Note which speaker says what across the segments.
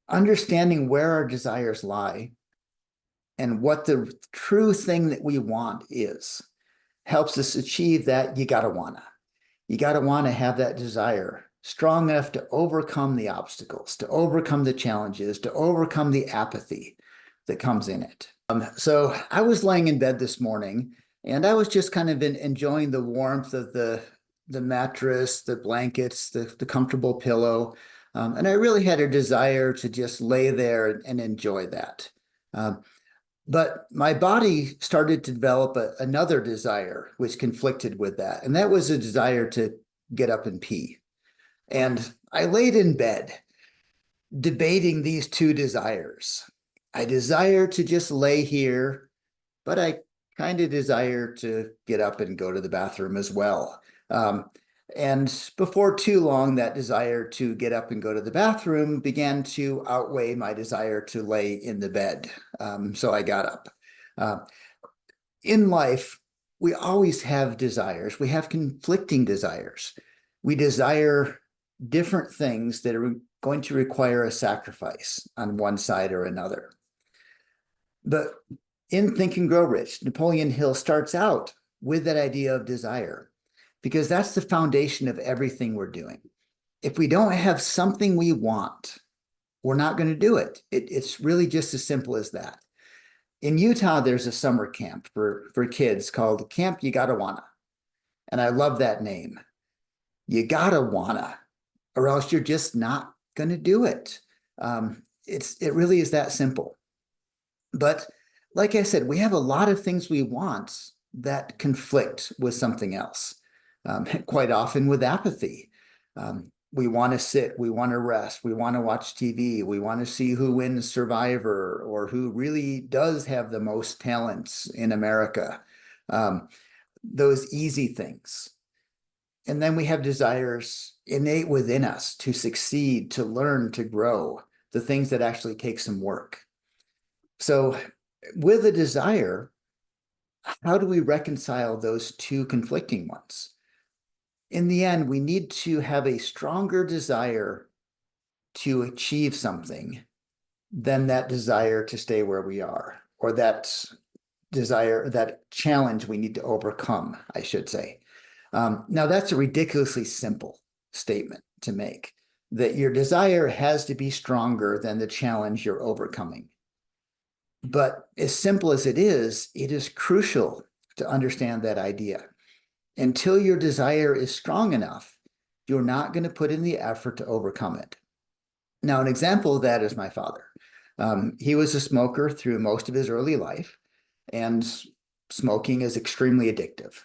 Speaker 1: Understanding where our desires lie and what the true thing that we want is helps us achieve that. You gotta wanna have that desire strong enough to overcome the obstacles, to overcome the challenges, to overcome the apathy that comes in it. So I was laying in bed this morning and I was just kind of enjoying the warmth of the mattress, the blankets, the comfortable pillow. And I really had a desire to just lay there and enjoy that. Um, but my body started to develop another desire, which conflicted with that. And that was a desire to get up and pee. And I laid in bed debating these two desires. I desire to just lay here, but I kind of desire to get up and go to the bathroom as well. And before too long, that desire to get up and go to the bathroom began to outweigh my desire to lay in the bed. So I got up. Uh, in life, we always have desires. We have conflicting desires. We desire different things that are going to require a sacrifice on one side or another. But in Think and Grow Rich, Napoleon Hill starts out with that idea of desire because that's the foundation of everything we're doing. If we don't have something we want, we're not going to do it. It's really just as simple as that. In Utah, there's a summer camp for kids called Camp You Gotta Wanna. And I love that name. You gotta wanna, or else you're just not going to do it. It really is that simple. But like I said, we have a lot of things we want that conflict with something else. Quite often with apathy. We want to sit, we want to rest, we want to watch TV, we want to see who wins Survivor or who really does have the most talents in America. Those easy things. And then we have desires innate within us to succeed, to learn, to grow, the things that actually take some work. So with a desire, how do we reconcile those two conflicting ones? In the end, we need to have a stronger desire to achieve something than that desire to stay where we are, or that desire, that challenge we need to overcome, I should say. Now, that's a ridiculously simple statement to make, that your desire has to be stronger than the challenge you're overcoming. But as simple as it is crucial to understand that idea. Until your desire is strong enough, you're not going to put in the effort to overcome it. Now, an example of that is my father. He was a smoker through most of his early life, and smoking is extremely addictive.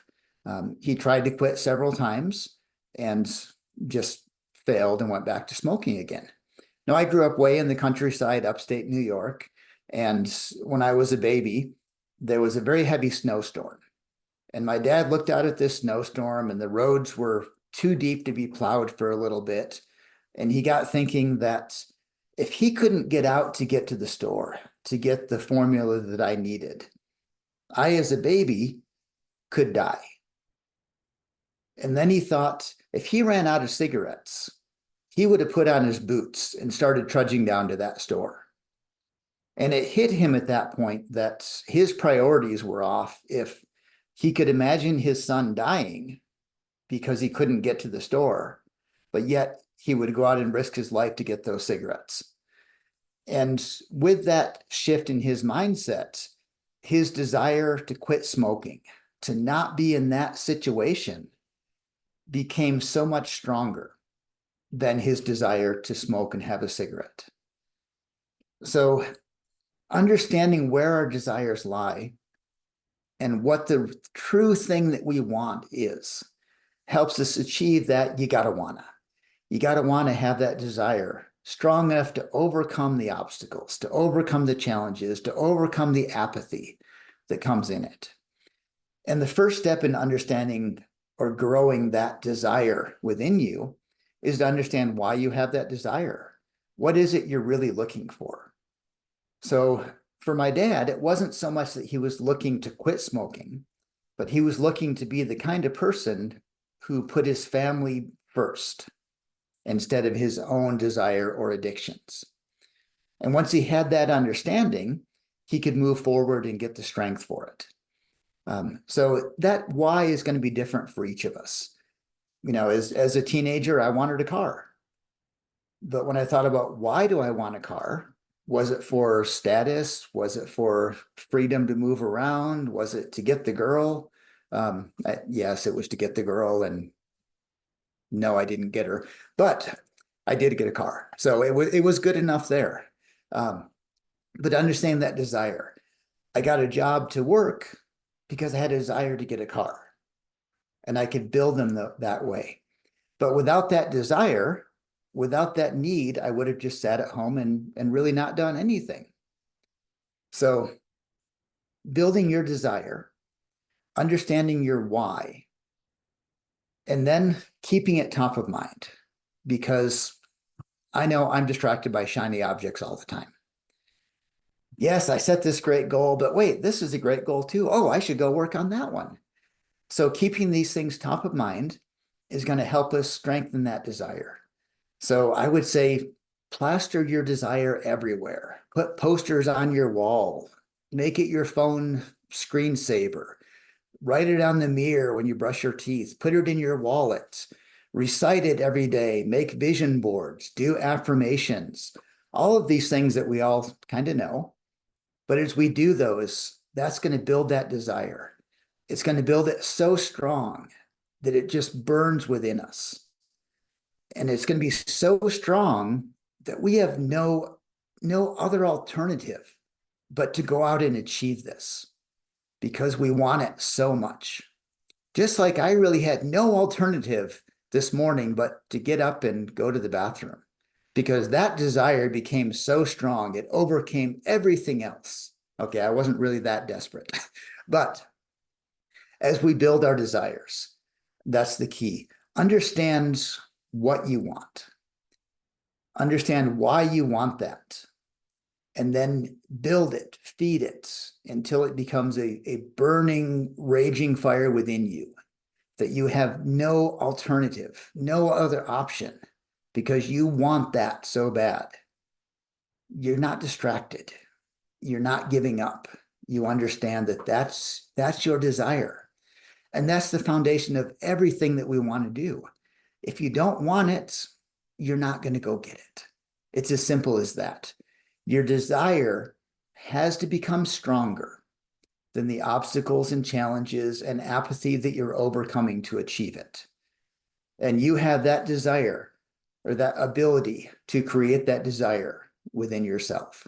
Speaker 1: He tried to quit several times and just failed and went back to smoking again. Now, I grew up way in the countryside, upstate New York, and when I was a baby, there was a very heavy snowstorm. And my dad looked out at this snowstorm and the roads were too deep to be plowed for a little bit. And he got thinking that if he couldn't get out to get to the store to get the formula that I needed, I, as a baby, could die. And then he thought if he ran out of cigarettes, he would have put on his boots and started trudging down to that store. And it hit him at that point that his priorities were off if he could imagine his son dying because he couldn't get to the store, but yet he would go out and risk his life to get those cigarettes. And with that shift in his mindset, his desire to quit smoking, to not be in that situation, became so much stronger than his desire to smoke and have a cigarette. So understanding where our desires lie and what the true thing that we want is helps us achieve that. You gotta wanna have that desire strong enough to overcome the obstacles, to overcome the challenges, to overcome the apathy that comes in it. And the first step in understanding or growing that desire within you is to understand why you have that desire. What is it you're really looking for? So for my dad, it wasn't so much that he was looking to quit smoking, but he was looking to be the kind of person who put his family first instead of his own desire or addictions. And once he had that understanding, he could move forward and get the strength for it. So that why is going to be different for each of us. As a teenager, I wanted a car. But when I thought about why do I want a car? Was it for status? Was it for freedom to move around? Was it to get the girl? Yes, it was to get the girl. And no, I didn't get her, but I did get a car. So it was good enough there. But understand that desire. I got a job to work because I had a desire to get a car, and I could build them that way. But without that desire, without that need, I would have just sat at home and really not done anything. So building your desire, understanding your why, and then keeping it top of mind, because I know I'm distracted by shiny objects all the time. Yes, I set this great goal, but wait, this is a great goal too. Oh, I should go work on that one. So keeping these things top of mind is going to help us strengthen that desire. So I would say plaster your desire everywhere. Put posters on your wall. Make it your phone screensaver. Write it on the mirror when you brush your teeth. Put it in your wallet. Recite it every day. Make vision boards. Do affirmations. All of these things that we all kind of know. But as we do those, that's going to build that desire. It's going to build it so strong that it just burns within us. And it's going to be so strong that we have no other alternative but to go out and achieve this because we want it so much. Just like I really had no alternative this morning but to get up and go to the bathroom, because that desire became so strong, it overcame everything else. Okay, I wasn't really that desperate. But as we build our desires, that's the key. Understand what you want. Understand why you want that. And then build it, feed it until it becomes a burning, raging fire within you that you have no alternative, no other option, because you want that so bad. You're not distracted. You're not giving up. You understand that that's your desire. And that's the foundation of everything that we want to do. If you don't want it, you're not going to go get it. It's as simple as that. Your desire has to become stronger than the obstacles and challenges and apathy that you're overcoming to achieve it. And you have that desire or that ability to create that desire within yourself.